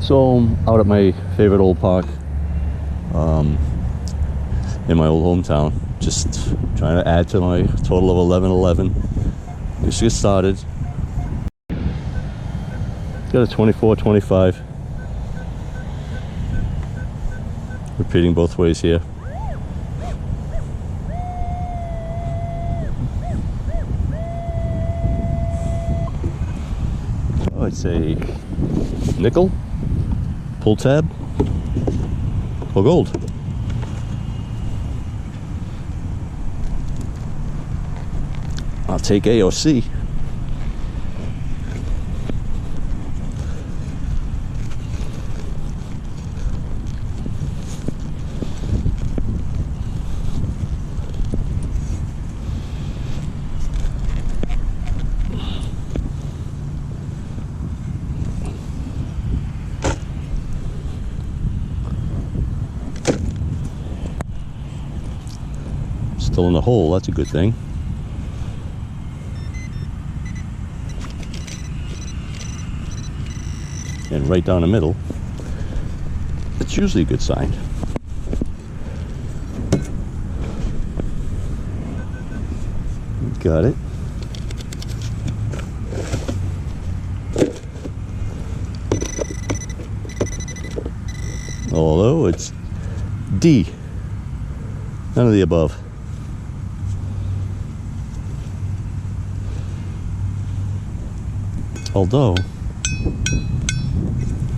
So I'm out at my favorite old park in my old hometown, just trying to add to my total of 1111. Just get started. Got a 24-25. Repeating both ways here. Oh, it's a nickel, pull tab, or gold. I'll take A or C. Still in the hole, that's a good thing. And right down the middle, it's usually a good sign. Got it. Although it's D, none of the above. Although,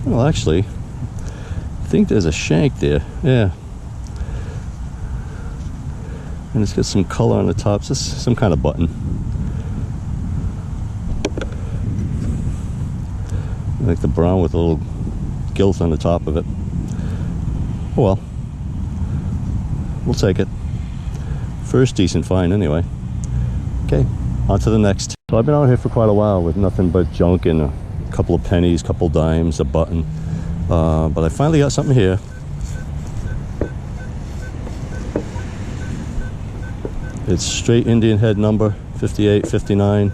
well, actually, I think there's a shank there. Yeah. And it's got some color on the top. It's just some kind of button. Like the brown with a little gilt on the top of it. Oh well. We'll take it. First decent find anyway. Okay, on to the next. So I've been out here for quite a while with nothing but junk and a couple of pennies, couple dimes, a button. But I finally got something here. It's straight Indian head number, 58, 59,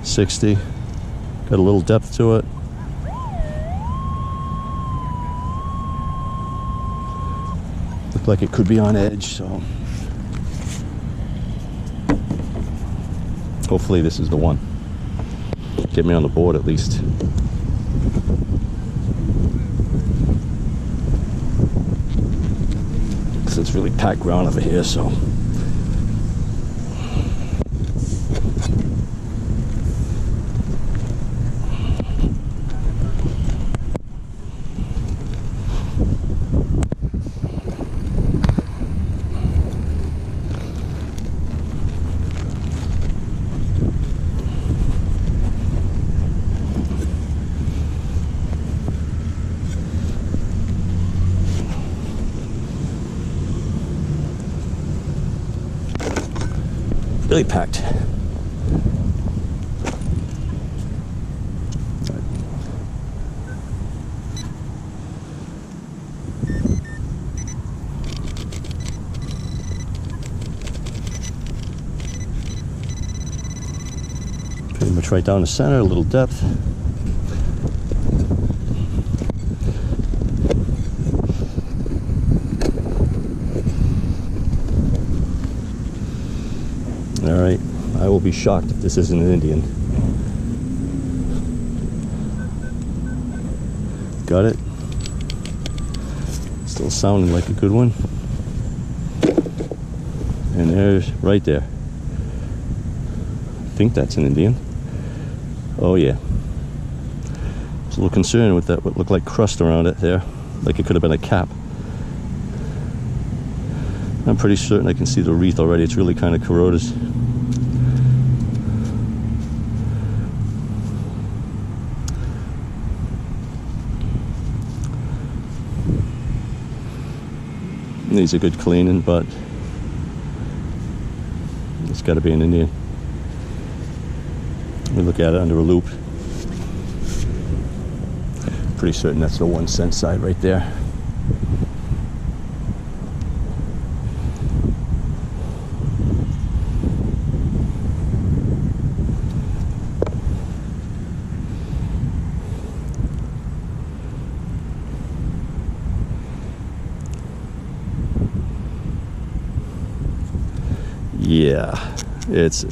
60. Got a little depth to it. Looked like it could be on edge, so hopefully this is the one. Get me on the board at least. Because it's really packed ground over here, so. Really packed. Pretty much right down the center, a little depth. Alright, I will be shocked if this isn't an Indian. Got it. Still sounding like a good one. And there's, right there. I think that's an Indian. Oh yeah. I was a little concerned with that, what looked like crust around it there. Like it could have been a cap. I'm pretty certain I can see the wreath already. It's really kind of corroded. Needs a good cleaning, but it's got to be an Indian. Let me look at it under a loop. Pretty certain that's the 1 cent side right there. Yeah, it's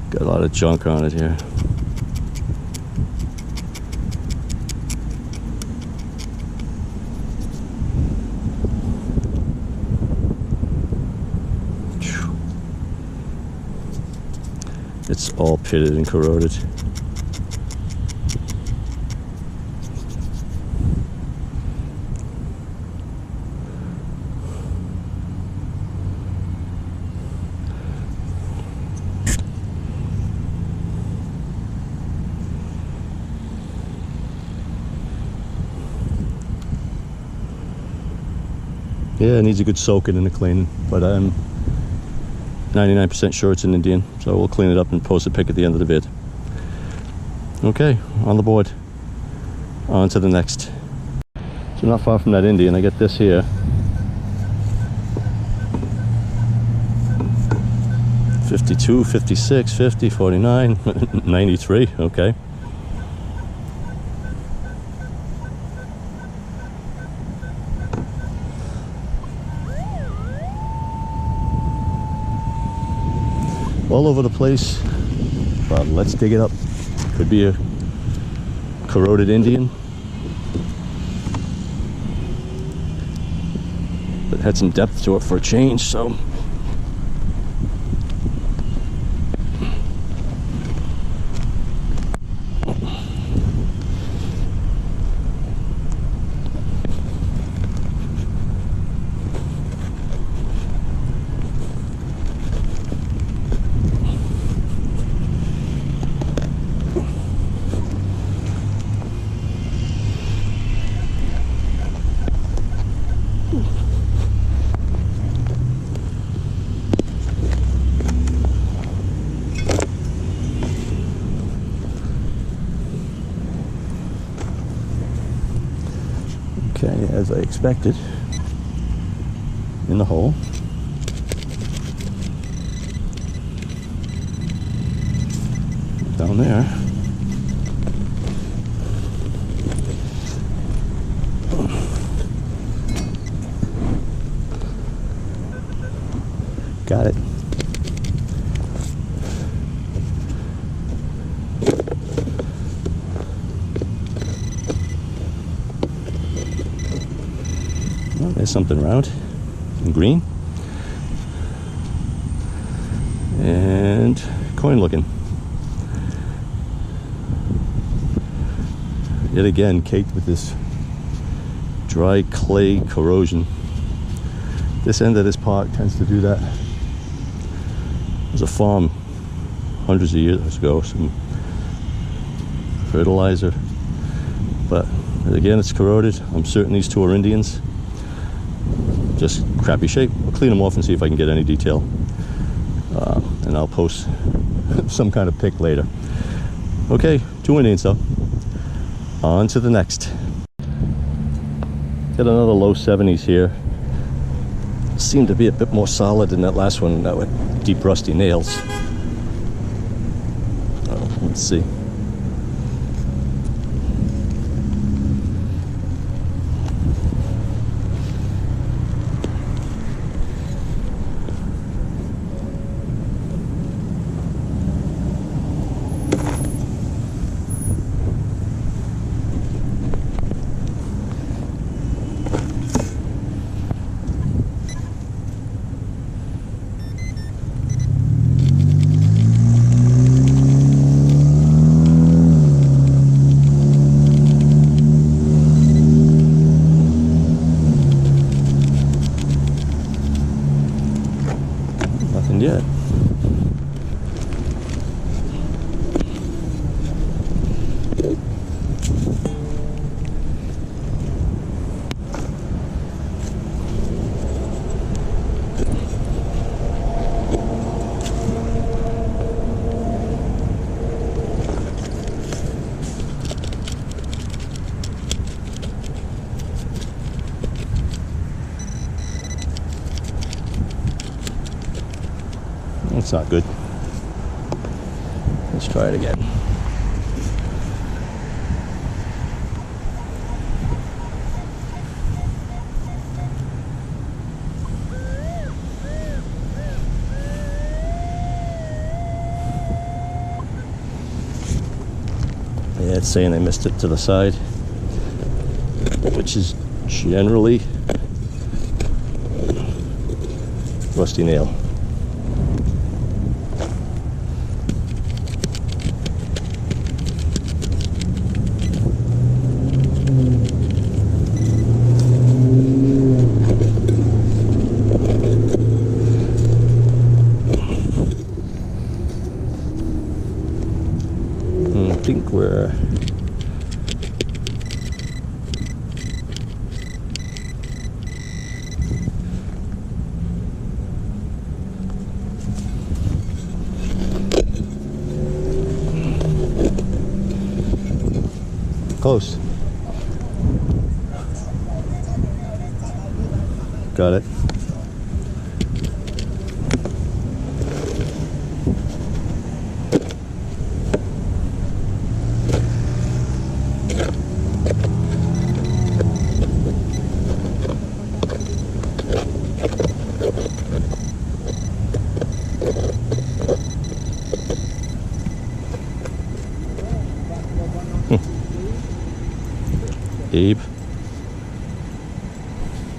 got a lot of junk on it here. It's all pitted and corroded. Yeah, it needs a good soaking and a cleaning, but I'm 99% sure it's an Indian, so we'll clean it up and post a pic at the end of the vid. Okay, on the board. On to the next. So not far from that Indian, I get this here. $52, $56, $50, $49, $93, okay. All over the place, but let's dig it up. Could be a corroded Indian, but had some depth to it for a change, so okay, as I expected, in the hole. Down there. Got it. Well, there's something round and green and coin looking. Yet again caked with this dry clay corrosion. This end of this park tends to do that. There's a farm hundreds of years ago, some fertilizer, but again it's corroded. I'm certain these two are Indians. Just crappy shape. I'll clean them off and see if I can get any detail, and I'll post some kind of pic later. Okay, two Indians though. On to the next. Got another low 70s here. Seemed to be a bit more solid than that last one, that with deep rusty nails. Let's see. Yet. That's not good. Let's try it again. It's saying I missed it to the side, which is generally rusty nail. I think we're close. Got it. Abe.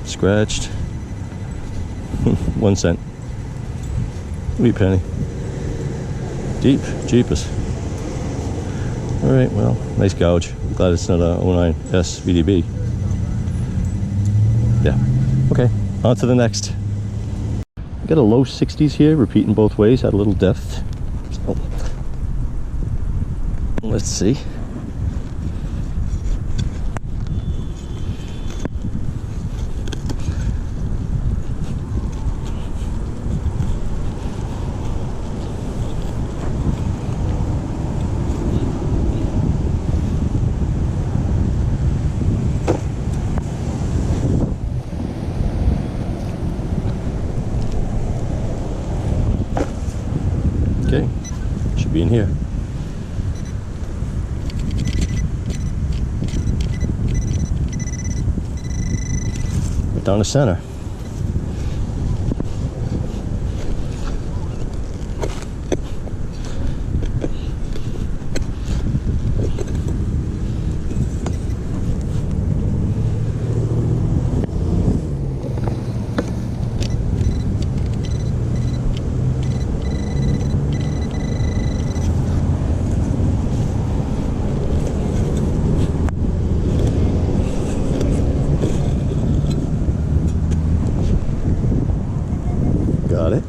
Scratched. 1 cent. Wee penny. Deep. Jeepers. Alright, well, nice gouge. I'm glad it's not a 09S VDB. Yeah. Okay, on to the next. Got a low 60s here, repeating both ways, had a little depth. So, let's see. Okay, should be in here. Right down the center. Got it.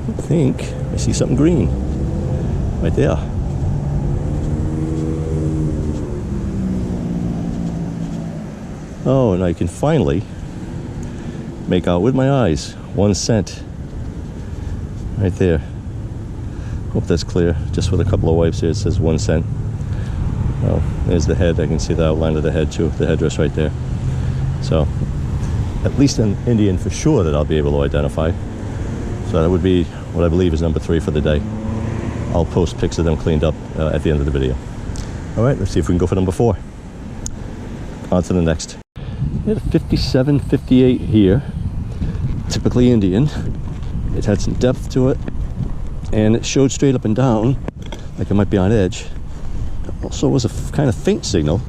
I think I see something green right there. Oh, and I can finally make out with my eyes 1 cent right there. Hope that's clear. Just with a couple of wipes here, it says 1 cent. Oh, there's the head. I can see the outline of the head too, the headdress right there. So, at least an Indian for sure that I'll be able to identify. So that would be what I believe is number 3 for the day. I'll post pics of them cleaned up at the end of the video. All right, let's see if we can go for number 4. On to the next. We had a 57, 58 here. Typically Indian. It had some depth to it. And it showed straight up and down like it might be on edge. Also was a kind of faint signal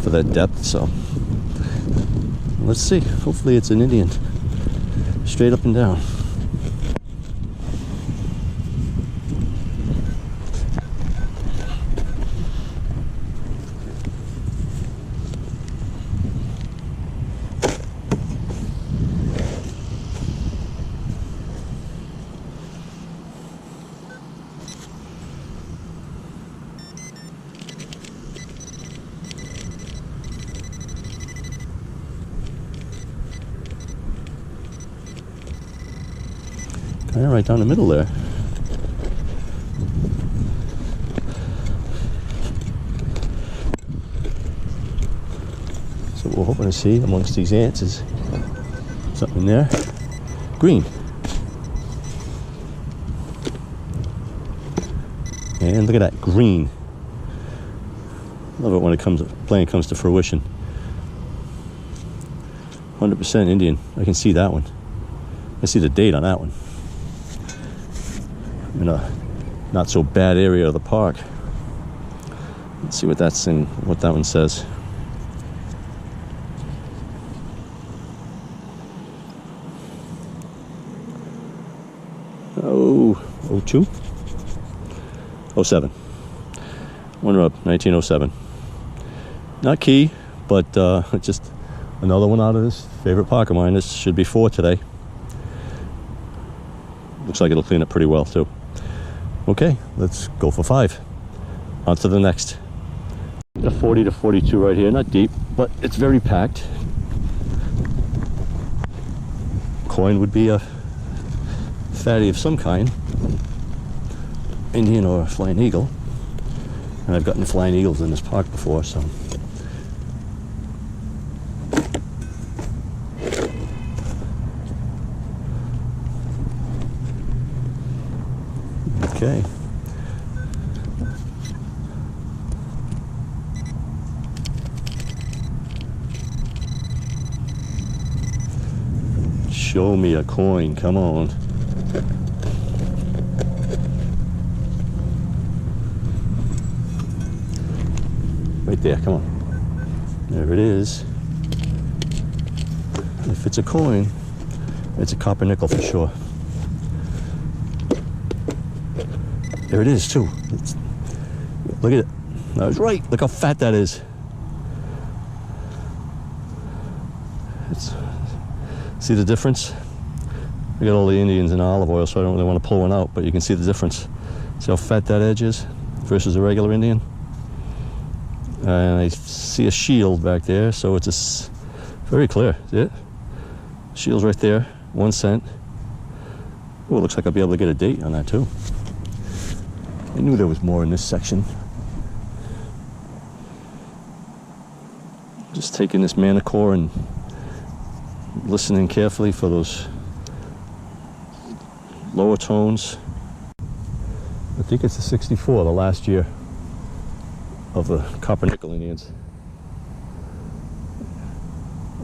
for that depth, so let's see. Hopefully it's an Indian. Straight up and down. Yeah, right down the middle there. So what we're hoping to see amongst these ants is something there. Green. And look at that, green. Love it when it comes, plan comes to fruition. 100% Indian. I can see that one. I see the date on that one. I'm in a not so bad area of the park. Let's see what what that one says. Oh, 02? 07. One rub, 1907. Not key, but just another one out of this favorite park of mine. This should be 4 today. Looks like it'll clean up pretty well too. Okay, let's go for 5. On to the next. A 40 to 42 right here, not deep, but it's very packed. Coin would be a fatty of some kind, Indian or flying eagle. And I've gotten flying eagles in this park before, so. Okay. Show me a coin, come on. Right there, come on. There it is. If it's a coin, it's a copper nickel for sure. There it is too. Look at it. I was right. Look how fat that is. See the difference? We got all the Indians in olive oil, so I don't really want to pull one out, but you can see the difference. See how fat that edge is versus a regular Indian? And I see a shield back there, so it's very clear. See it? Shield's right there, 1 cent. Oh, it looks like I'll be able to get a date on that too. I knew there was more in this section. Just taking this manicore and listening carefully for those lower tones. I think it's the 64, the last year of the copper nickel Indians.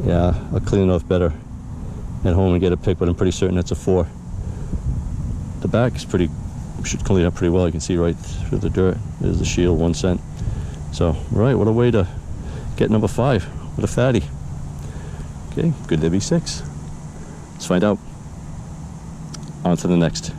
Yeah, I'll clean it off better at home and get a pick, but I'm pretty certain it's a 4. The back is should clean up pretty well. You can see right through the dirt. There's the shield, 1 cent. So, right, what a way to get number 5. What a fatty. Okay, could there be 6? Let's find out. On to the next.